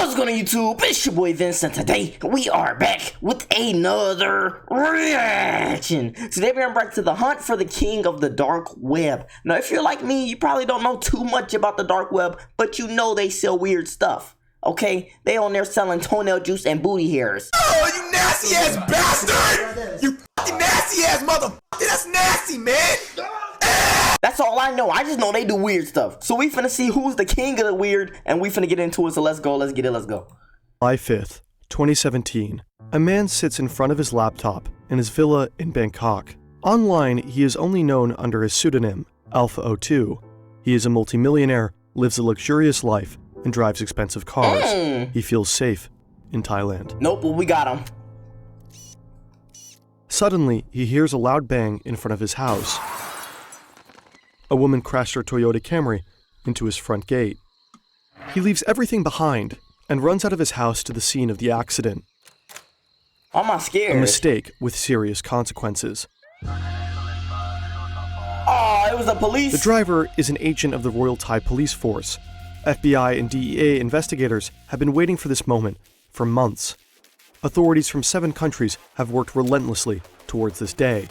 What's going on YouTube? It's your boy Vince, and today we are back with another reaction. Today we're back to the hunt for the king of the dark web. Now if you're like me, you probably don't know too much about the dark web, but you know they sell weird stuff. Okay? They on there selling toenail juice and booty hairs. Oh, you nasty ass bastard! You fucking nasty ass motherfucker! That's nasty, man! That's all I know. I just know they do weird stuff. So we finna see who's the king of the weird, and we finna get into it. So let's go. Let's get it. Let's go. July 5th, 2017. A man sits in front of his laptop in his villa in Bangkok. Online, he is only known under his pseudonym, Alpha02. He is a multimillionaire, lives a luxurious life, and drives expensive cars. He feels safe in Thailand. Nope, well, we got him. Suddenly, he hears a loud bang in front of his house. A woman crashed her Toyota Camry into his front gate. He leaves everything behind and runs out of his house to the scene of the accident. I'm scared. A mistake with serious consequences. Oh, it was the police. The driver is an agent of the Royal Thai Police Force. FBI and DEA investigators have been waiting for this moment for months. Authorities from 7 countries have worked relentlessly towards this day.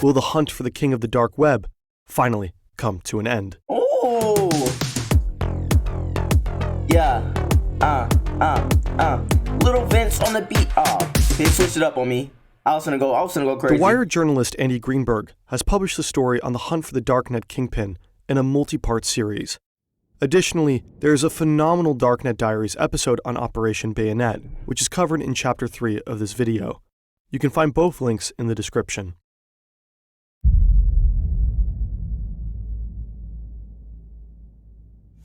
Will the hunt for the king of the dark web finally come to an end? Ooh. Yeah. Little Vince on the beat. Oh, they switched it up on me. I was gonna go crazy. The Wired journalist Andy Greenberg has published the story on the hunt for the darknet kingpin in a multi-part series. Additionally, there is a phenomenal Darknet Diaries episode on Operation Bayonet, which is covered in Chapter 3 of this video. You can find both links in the description.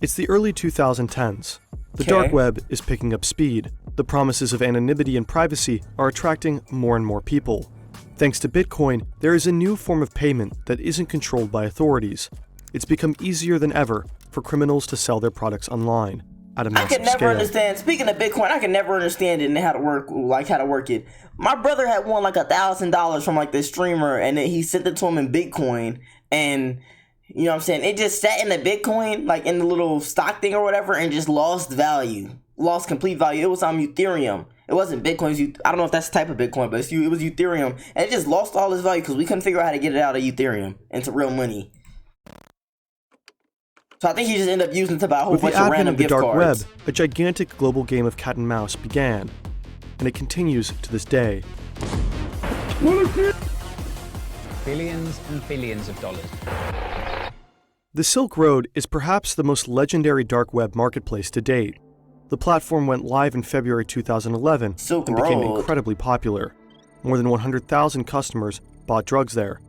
It's the early 2010s. The dark web is picking up speed. The promises of anonymity and privacy are attracting more and more people. Thanks to Bitcoin, there is a new form of payment that isn't controlled by authorities. It's become easier than ever for criminals to sell their products online at a massive scale. I can never understand. Speaking of Bitcoin, I can never understand it and how to work it. My brother had won like $1,000 from like this streamer, and then he sent it to him in Bitcoin, and you know what I'm saying? It just sat in the Bitcoin, like in the little stock thing or whatever, and just lost value. Lost complete value. It was on Ethereum. It wasn't Bitcoin. I don't know if that's the type of Bitcoin, but it was Ethereum. And it just lost all its value because we couldn't figure out how to get it out of Ethereum into real money. So I think he just ended up using it to buy a whole bunch of random gift cards. With the advent of the dark web, a gigantic global game of cat and mouse began. And it continues to this day. Billions and billions of dollars. The Silk Road is perhaps the most legendary dark web marketplace to date. The platform went live in February 2011 and became incredibly popular. More than 100,000 customers bought drugs there.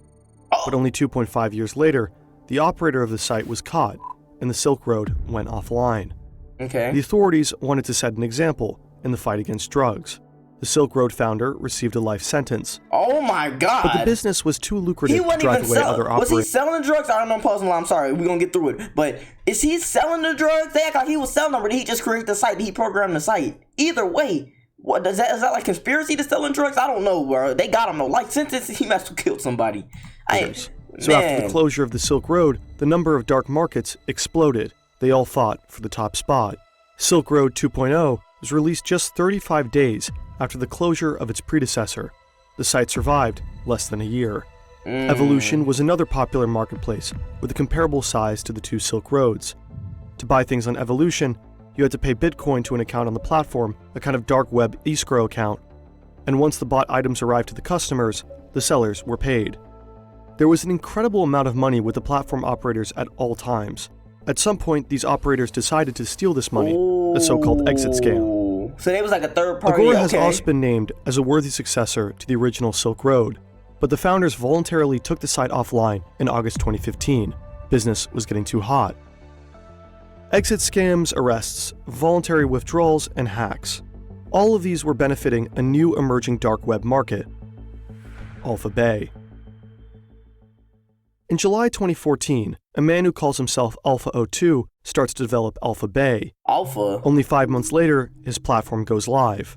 But only 2.5 years later, the operator of the site was caught, and the Silk Road went offline. The authorities wanted to set an example in the fight against drugs. The Silk Road founder received a life sentence. Oh my God! But the business was too lucrative to drive away other operators. Was he selling the drugs? I don't know, pausing. I'm sorry, we're gonna get through it. But is he selling the drugs? They act like he was selling them, or did he just create the site? Did he program the site? Either way, what is that like conspiracy to selling drugs? I don't know, bro. They got him no life sentence. He must have killed somebody. So after the closure of the Silk Road, the number of dark markets exploded. They all fought for the top spot. Silk Road 2.0 was released just 35 days after the closure of its predecessor. The site survived less than a year. Evolution was another popular marketplace with a comparable size to the two Silk Roads. To buy things on Evolution, you had to pay Bitcoin to an account on the platform, a kind of dark web escrow account. And once the bought items arrived to the customers, the sellers were paid. There was an incredible amount of money with the platform operators at all times. At some point, these operators decided to steal this money, a so-called exit scam. So they was like a third party. Agora has also been named as a worthy successor to the original Silk Road, but the founders voluntarily took the site offline in August 2015. Business was getting too hot. Exit scams, arrests, voluntary withdrawals, and hacks. All of these were benefiting a new emerging dark web market, Alpha Bay. In July 2014, a man who calls himself Alpha02 starts to develop Alpha Bay. Only 5 months later, his platform goes live.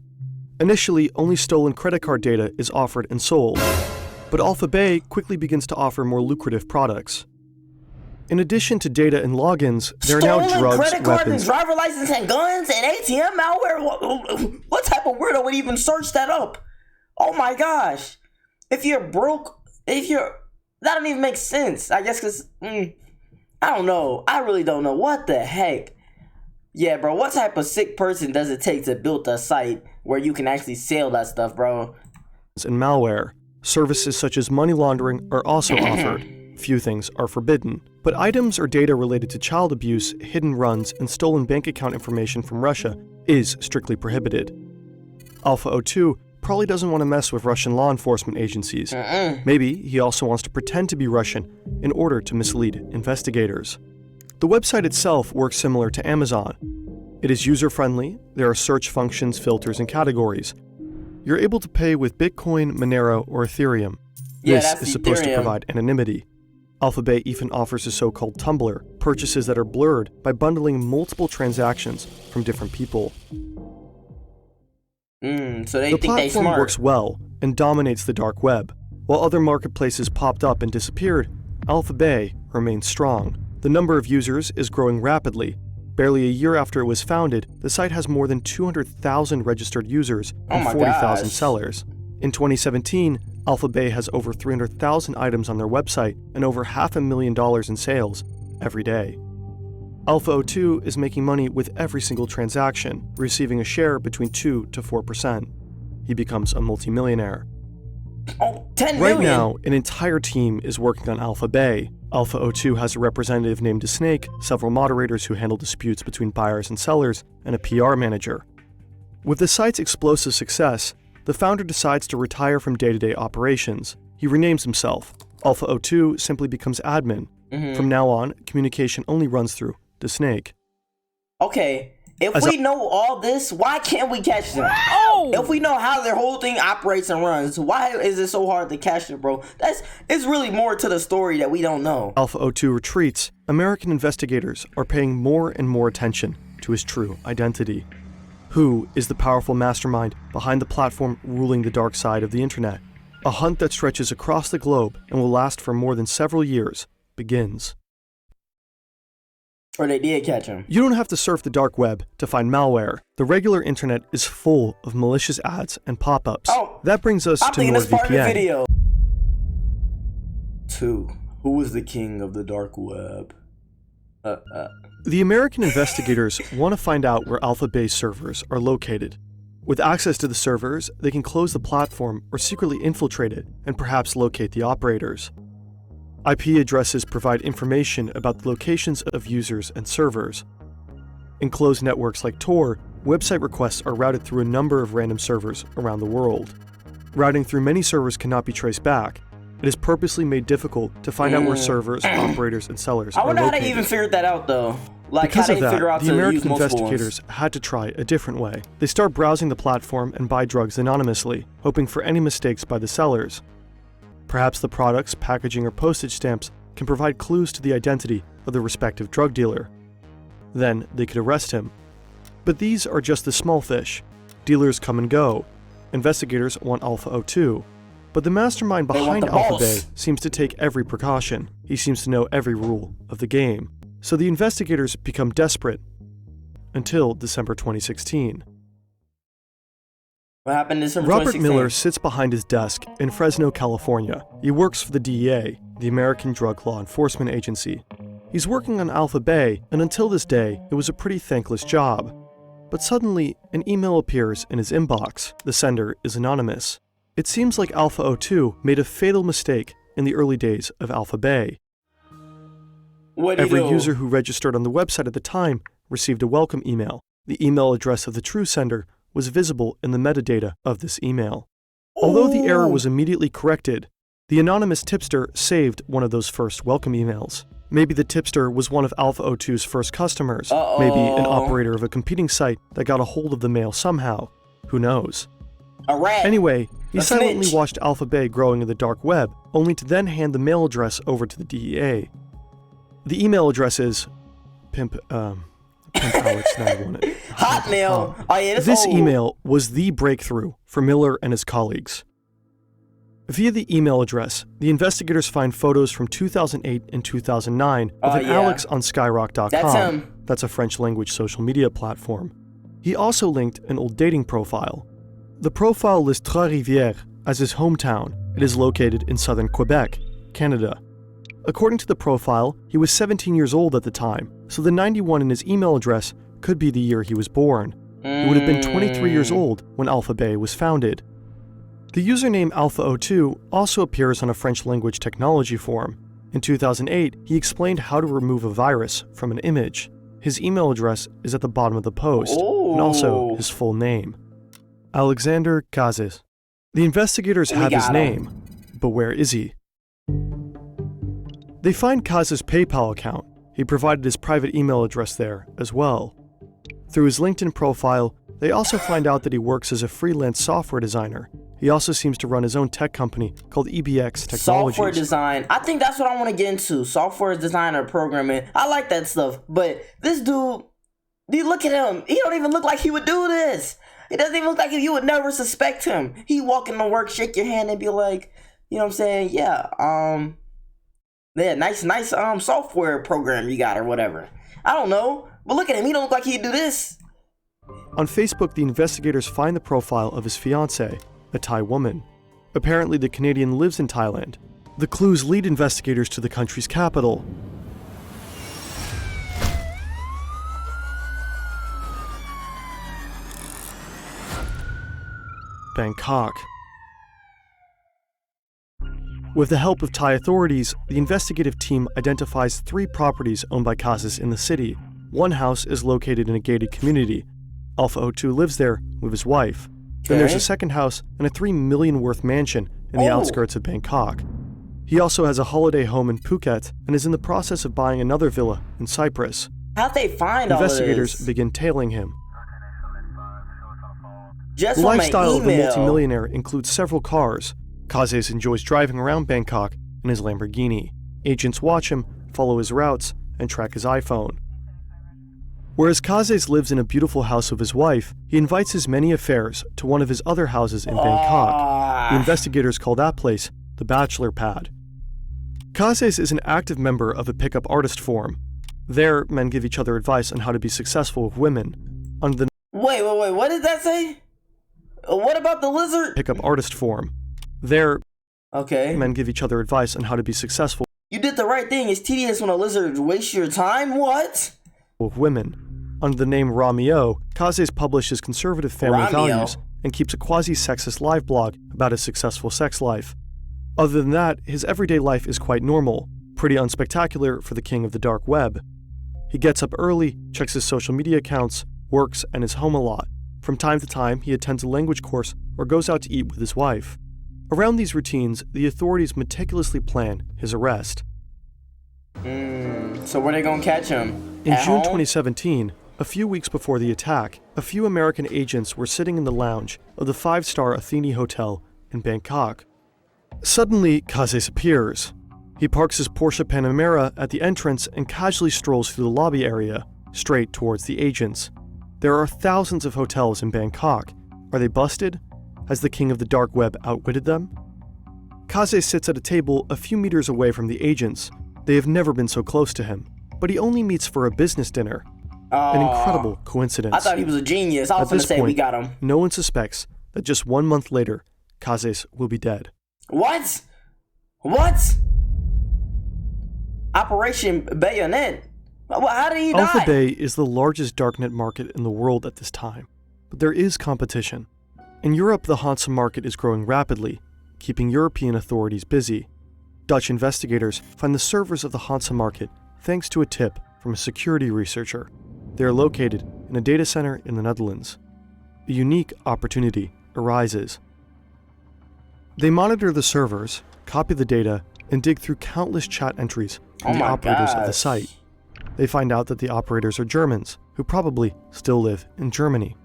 Initially, only stolen credit card data is offered and sold, but Alpha Bay quickly begins to offer more lucrative products. In addition to data and logins, there are now drugs, credit cards, and weapons, driver license, and guns, and ATM malware. What type of weirdo would even search that up? Oh my gosh! If you're broke, that don't even make sense. I guess because I don't know. I really don't know what the heck. Yeah, bro. What type of sick person does it take to build a site where you can actually sell that stuff, bro? And malware. Services such as money laundering are also offered. Few things are forbidden, but items or data related to child abuse, hidden runs, and stolen bank account information from Russia is strictly prohibited. Alpha 02 probably doesn't want to mess with Russian law enforcement agencies. Maybe he also wants to pretend to be Russian in order to mislead investigators. The website itself works similar to Amazon. It is user-friendly, there are search functions, filters, and categories. You're able to pay with Bitcoin, Monero, or Ethereum. This is supposed to provide anonymity. Alphabay even offers a so-called tumbler, purchases that are blurred by bundling multiple transactions from different people. So they the think they platform smart. works well and dominates the dark web. While other marketplaces popped up and disappeared, Alphabay remains strong. The number of users is growing rapidly. Barely a year after it was founded, the site has more than 200,000 registered users and 40,000 sellers. In 2017, Alphabay has over 300,000 items on their website and over $500,000 in sales every day. Alpha 02 is making money with every single transaction, receiving a share between 2 to 4%. He becomes a multimillionaire. Oh, 10 Right million. now, an entire team is working on Alphabay. Alpha 02 has a representative named Snake, several moderators who handle disputes between buyers and sellers, and a PR manager. With the site's explosive success, the founder decides to retire from day-to-day operations. He renames himself. Alpha 02 simply becomes admin. From now on, communication only runs through the Snake. Okay, if we know all this, why can't we catch them? If we know how their whole thing operates and runs, why is it so hard to catch them, bro? It's really more to the story that we don't know. Alpha 02 retreats. American investigators are paying more and more attention to his true identity. Who is the powerful mastermind behind the platform ruling the dark side of the internet? A hunt that stretches across the globe and will last for more than several years begins. Or they did catch him. You don't have to surf the dark web to find malware. The regular internet is full of malicious ads and pop-ups. That brings us to NordVPN. Video. 2. Who is the king of the dark web? The American investigators want to find out where Alphabay servers are located. With access to the servers, they can close the platform or secretly infiltrate it and perhaps locate the operators. IP addresses provide information about the locations of users and servers. In closed networks like Tor, website requests are routed through a number of random servers around the world. Routing through many servers cannot be traced back. It is purposely made difficult to find out where servers, operators, and sellers are located. I wonder how they even figured that out, though. Like, because how of they figure out that, the to American use multiple investigators ones. had to try a different way. They start browsing the platform and buy drugs anonymously, hoping for any mistakes by the sellers. Perhaps the products, packaging, or postage stamps can provide clues to the identity of the respective drug dealer. Then they could arrest him. But these are just the small fish. Dealers come and go. Investigators want Alpha 02. But the mastermind behind Alphabay seems to take every precaution. He seems to know every rule of the game. So the investigators become desperate. Until December 2016. What happened in December Robert 2016? Miller sits behind his desk in Fresno, California. He works for the DEA, the American Drug Law Enforcement Agency. He's working on Alphabay, and until this day, it was a pretty thankless job. But suddenly, an email appears in his inbox. The sender is anonymous. It seems like Alpha 02 made a fatal mistake in the early days of Alphabay. Every user who registered on the website at the time received a welcome email. The email address of the true sender was visible in the metadata of this email. Although the error was immediately corrected, the anonymous tipster saved one of those first welcome emails. Maybe the tipster was one of Alpha 02's first customers. Maybe an operator of a competing site that got a hold of the mail somehow. Who knows? A rat. Anyway, he silently snitch. watched Alphabay growing in the dark web, only to then hand the mail address over to the DEA. The email address is pimpalex918. Hotmail. Oh yeah, This email was the breakthrough for Miller and his colleagues. Via the email address, the investigators find photos from 2008 and 2009 of an Alex on Skyrock.com. That's him. That's a French-language social media platform. He also linked an old dating profile. The profile lists Trois-Rivières as his hometown. It is located in southern Quebec, Canada. According to the profile, he was 17 years old at the time, so the 91 in his email address could be the year he was born. He would have been 23 years old when Alpha Bay was founded. The username Alpha02 also appears on a French-language technology forum. In 2008, he explained how to remove a virus from an image. His email address is at the bottom of the post, and also his full name. Alexander Cazes. The investigators have his name, but where is he? They find Cazes' PayPal account. He provided his private email address there as well. Through his LinkedIn profile, they also find out that he works as a freelance software designer. He also seems to run his own tech company called EBX Technologies. Software design. I think that's what I want to get into. Software design or programming. I like that stuff. But this dude, look at him. He don't even look like he would do this. He doesn't even look like you would never suspect him. He walk into work, shake your hand, and be like, you know what I'm saying? Yeah, nice software program you got or whatever. I don't know. But look at him. He don't look like he'd do this. On Facebook, the investigators find the profile of his fiancée, a Thai woman. Apparently, the Canadian lives in Thailand. The clues lead investigators to the country's capital. Bangkok. With the help of Thai authorities, the investigative team identifies 3 properties owned by Cazes in the city. One house is located in a gated community. Alpha02 lives there with his wife. Then there's a second house and a $3 million worth mansion in the outskirts of Bangkok. He also has a holiday home in Phuket and is in the process of buying another villa in Cyprus. How'd they find all of this? Investigators begin tailing him. Just the from lifestyle an of the email. multimillionaire includes several cars. Cazes enjoys driving around Bangkok in his Lamborghini. Agents watch him, follow his routes, and track his iPhone. Whereas Cazes lives in a beautiful house with his wife, he invites his many affairs to one of his other houses in Bangkok. The investigators call that place the Bachelor Pad. Cazes is an active member of a pickup artist forum. There, men give each other advice on how to be successful with women. Under the Wait, what did that say? What about the lizard? pickup artist forum. There, Okay. men give each other advice on how to be successful You did the right thing. It's tedious when a lizard wastes your time. What? with women. Under the name Ramio, Cazes publishes conservative family Ramio? values and keeps a quasi-sexist live blog about his successful sex life. Other than that, his everyday life is quite normal, pretty unspectacular for the king of the dark web. He gets up early, checks his social media accounts, works, and is home a lot. From time to time, he attends a language course or goes out to eat with his wife. Around these routines, the authorities meticulously plan his arrest. So where they gonna catch him? In At June home? 2017, a few weeks before the attack, a few American agents were sitting in the lounge of the 5-star Athene Hotel in Bangkok. Suddenly, Cazes appears. He parks his Porsche Panamera at the entrance and casually strolls through the lobby area, straight towards the agents. There are thousands of hotels in Bangkok. Are they busted? Has the king of the dark web outwitted them? Cazes sits at a table a few meters away from the agents. They have never been so close to him, but he only meets for a business dinner. An incredible coincidence. I thought he was a genius. I was At gonna this say point, we got him. no one suspects that just 1 month later, Cazes will be dead. What? What? Operation Bayonet. How did he die? Alpha Bay is the largest darknet market in the world at this time, but there is competition. In Europe, the Hansa market is growing rapidly, keeping European authorities busy. Dutch investigators find the servers of the Hansa market thanks to a tip from a security researcher. They are located in a data center in the Netherlands. A unique opportunity arises. They monitor the servers, copy the data, and dig through countless chat entries from the operators of the site. They find out that the operators are Germans, who probably still live in Germany.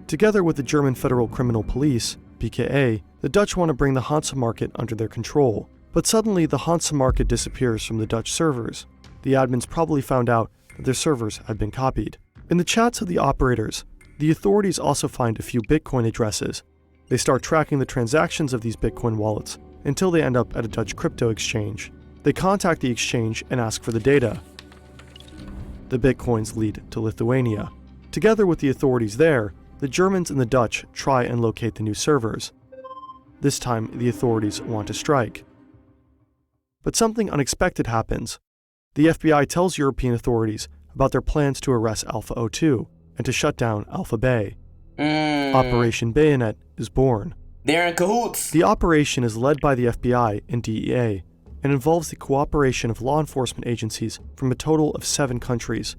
Together with the German Federal Criminal Police, BKA, the Dutch want to bring the Hansa market under their control. But suddenly, the Hansa market disappears from the Dutch servers. The admins probably found out that their servers had been copied. In the chats of the operators, the authorities also find a few Bitcoin addresses. They start tracking the transactions of these Bitcoin wallets until they end up at a Dutch crypto exchange. They contact the exchange and ask for the data. The bitcoins lead to Lithuania. Together with the authorities there, the Germans and the Dutch try and locate the new servers. This time, the authorities want to strike. But something unexpected happens. The FBI tells European authorities about their plans to arrest Alpha 02 and to shut down Alpha Bay. Operation Bayonet is born. They're in cahoots. The operation is led by the FBI and DEA and involves the cooperation of law enforcement agencies from a total of 7 countries.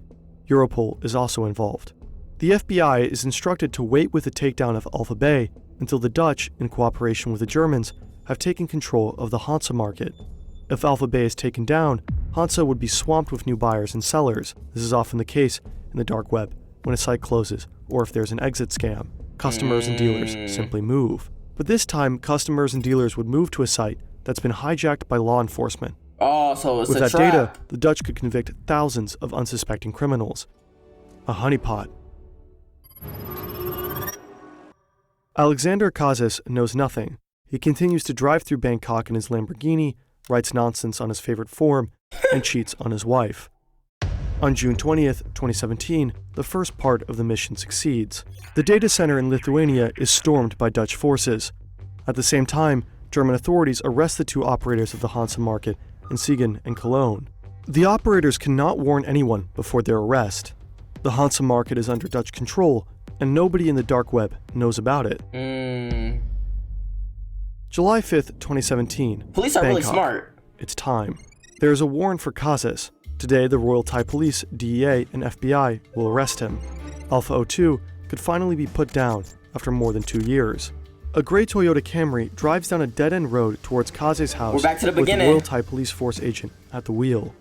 Europol is also involved. The FBI is instructed to wait with the takedown of Alpha Bay until the Dutch, in cooperation with the Germans, have taken control of the Hansa market. If Alpha Bay is taken down, Hansa would be swamped with new buyers and sellers. This is often the case in the dark web when a site closes or if there's an exit scam. Customers and dealers simply move. But this time, customers and dealers would move to a site that's been hijacked by law enforcement. Oh, so it's With a that trap. data, the Dutch could convict thousands of unsuspecting criminals. A honeypot. Alexander Kazis knows nothing. He continues to drive through Bangkok in his Lamborghini, writes nonsense on his favorite forum, and cheats on his wife. On June 20th, 2017, the first part of the mission succeeds. The data center in Lithuania is stormed by Dutch forces. At the same time, German authorities arrest the 2 operators of the Hansa market in Siegen and Cologne. The operators cannot warn anyone before their arrest. The Hansa market is under Dutch control, and nobody in the dark web knows about it. July 5th, 2017. Police are Bangkok. really smart. It's time. There is a warrant for Kazis. Today, the Royal Thai Police, DEA, and FBI will arrest him. Alpha 02 could finally be put down after more than 2 years. A gray Toyota Camry drives down a dead-end road towards Kazis' house. We're back to the with beginning. the Royal Thai Police Force agent at the wheel.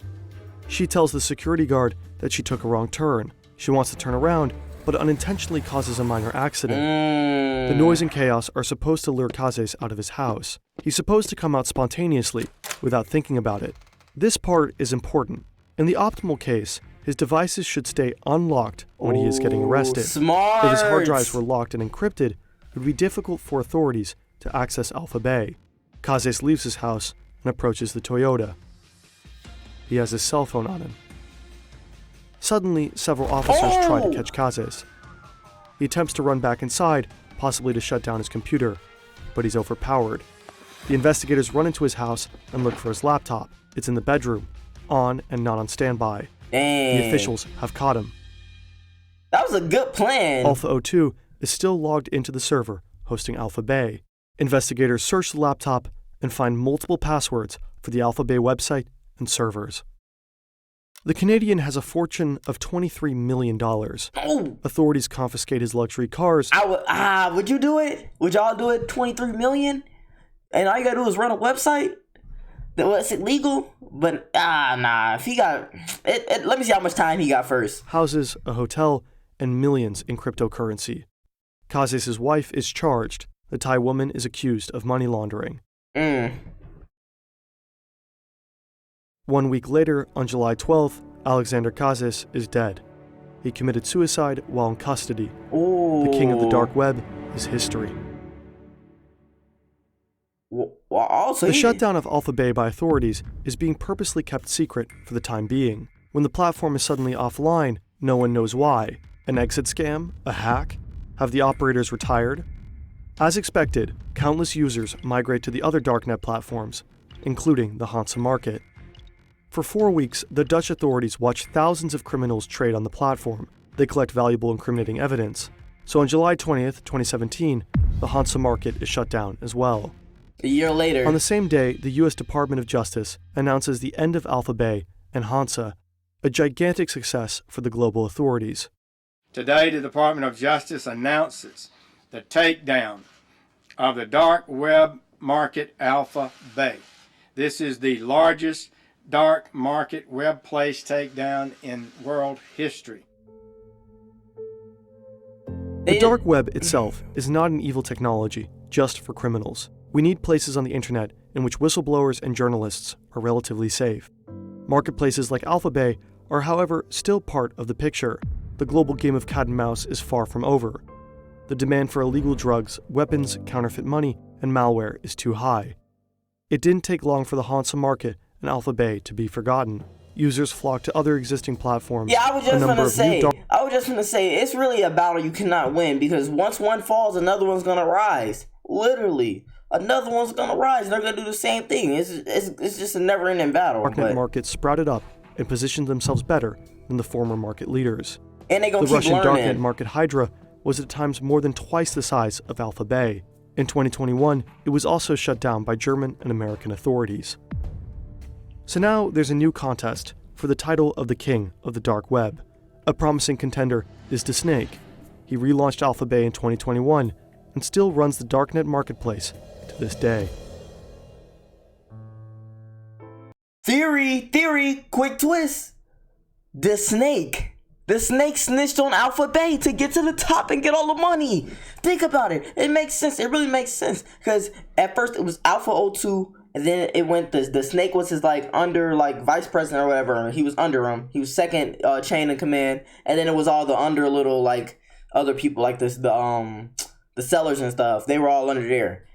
She tells the security guard that she took a wrong turn. She wants to turn around, but unintentionally causes a minor accident. The noise and chaos are supposed to lure Kazis out of his house. He's supposed to come out spontaneously, without thinking about it. This part is important. In the optimal case, his devices should stay unlocked when he is getting arrested. Smart. If his hard drives were locked and encrypted, it would be difficult for authorities to access Alpha Bay. Kazis leaves his house and approaches the Toyota. He has his cell phone on him. Suddenly, several officers try to catch Kazis. He attempts to run back inside, possibly to shut down his computer, but he's overpowered. The investigators run into his house and look for his laptop. It's in the bedroom, on and not on standby. Dang. The officials have caught him. That was a good plan. Alpha 02 is still logged into the server hosting Alpha Bay. Investigators search the laptop and find multiple passwords for the Alpha Bay website and servers. The Canadian has a fortune of $23 million. Oh. Authorities confiscate his luxury cars. Would you do it? Would y'all do it? 23 million? And all you gotta do is run a website? It's illegal? But, nah. If he got... let me see how much time he got first. Houses, a hotel, and millions in cryptocurrency. Kazis' wife is charged. The Thai woman is accused of money laundering. 1 week later, on July 12th, Alexander Kazis is dead. He committed suicide while in custody. Ooh. The king of the dark web is history. The shutdown of Alpha Bay by authorities is being purposely kept secret for the time being. When the platform is suddenly offline, no one knows why. An exit scam? A hack? Have the operators retired? As expected, countless users migrate to the other darknet platforms, including the Hansa market. For 4 weeks, the Dutch authorities watch thousands of criminals trade on the platform. They collect valuable incriminating evidence. So on July 20th, 2017, the Hansa market is shut down as well. A year later. On the same day, the U.S. Department of Justice announces the end of Alpha Bay and Hansa, a gigantic success for the global authorities. Today, the Department of Justice announces the takedown of the dark web market Alpha Bay. This is the largest dark market web place takedown in world history. The dark web itself is not an evil technology just for criminals. We need places on the internet in which whistleblowers and journalists are relatively safe. Marketplaces like Alpha Bay are, however, still part of the picture. The global game of cat and mouse is far from over. The demand for illegal drugs, weapons, counterfeit money, and malware is too high. It didn't take long for the Hansa market and Alpha Bay to be forgotten. Users flocked to other existing platforms. Yeah, I was just gonna say, it's really a battle you cannot win, because once one falls, another one's gonna rise. Literally, another one's gonna rise. They're gonna do the same thing. It's just a never-ending battle. Darknet markets sprouted up and positioned themselves better than the former market leaders. And they gonna the keep Russian learning. Darknet market Hydra was at times more than twice the size of Alpha Bay. In 2021, it was also shut down by German and American authorities. So now there's a new contest for the title of the king of the dark web. A promising contender is DeSnake. He relaunched Alpha Bay in 2021 and still runs the darknet marketplace to this day. Theory, quick twist. The snake snitched on Alpha Bay to get to the top and get all the money. Think about it. It makes sense. It really makes sense. Because at first it was Alpha 02, and then it went, the snake was his under vice president or whatever. He was under him. He was second chain of command. And then it was all the under little other people like this, the sellers and stuff. They were all under there.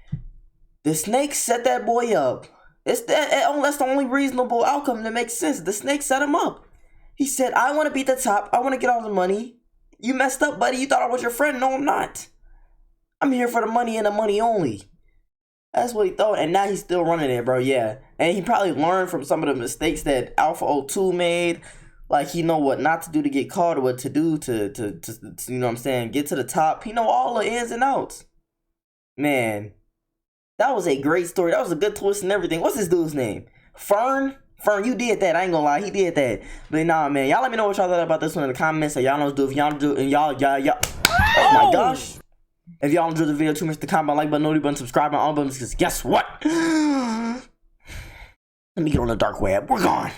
The snake set that boy up. That's the only reasonable outcome that makes sense. The snake set him up. He said, I want to be at the top. I want to get all the money. You messed up, buddy. You thought I was your friend. No, I'm not. I'm here for the money and the money only. That's what he thought. And now he's still running it, bro. Yeah. And he probably learned from some of the mistakes that Alpha 02 made. Like, he know what not to do to get caught or what to do to you know what I'm saying, get to the top. He know all the ins and outs. Man, that was a great story. That was a good twist and everything. What's this dude's name? Fern, you did that. I ain't gonna lie, he did that. But nah, man, y'all let me know what y'all thought about this one in the comments. So y'all know do if y'all do, and y'all. Oh my gosh! If y'all enjoyed the video, too much to comment, like button, notification button, subscribe, and all buttons. Because guess what? Let me get on the dark web. We're gone.